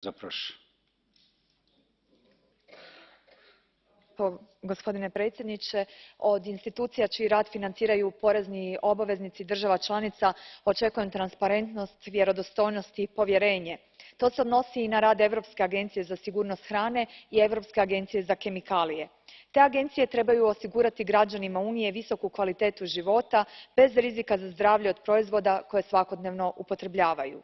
Zapraszam. Gospodine predsjedniče, od institucija čiji rad financiraju porezni obveznici država članica očekujem transparentnost, vjerodostojnost i povjerenje. To se odnosi i na rad Europske agencije za sigurnost hrane i Europske agencije za kemikalije. Te agencije trebaju osigurati građanima Unije visoku kvalitetu života bez rizika za zdravlje od proizvoda koje svakodnevno upotrebljavaju.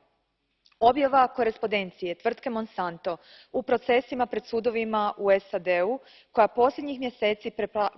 Objava korespondencije tvrtke Monsanto u procesima pred sudovima u SAD u, koja posljednjih mjeseci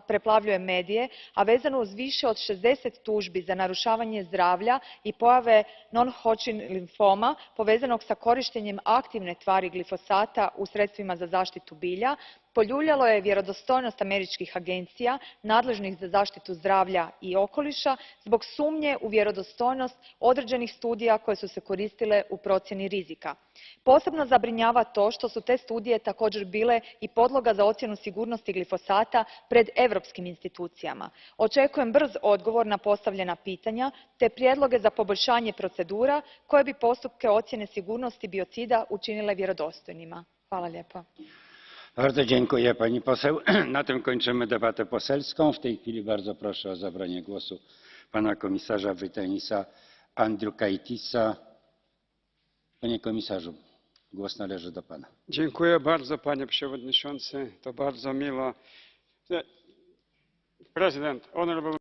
preplavljuje medije, a vezano uz više od 60 tužbi za narušavanje zdravlja i pojave non-Hodgkin limfoma povezanog s korištenjem aktivne tvari glifosata u sredstvima za zaštitu bilja, poljuljalo je vjerodostojnost američkih agencija nadležnih za zaštitu zdravlja i okoliša zbog sumnje u vjerodostojnost određenih studija koje su se koristile u procjeni rizika. Posebno zabrinjava to što su te studije također bile i podloga za ocjenu sigurnosti glifosata pred europskim institucijama. Očekujem brz odgovor na postavljena pitanja te prijedloge za poboljšanje procedura koje bi postupke ocjene sigurnosti biocida učinile vjerodostojnima. Hvala lijepo. Bardzo dziękuję pani poseł. Na tym kończymy debatę poselską. W tej chwili bardzo proszę o zabranie głosu pana komisarza Vytenisa Andriukaitisa. Panie komisarzu, głos należy do pana. Dziękuję bardzo, panie przewodniczący. To bardzo miło. President, honorable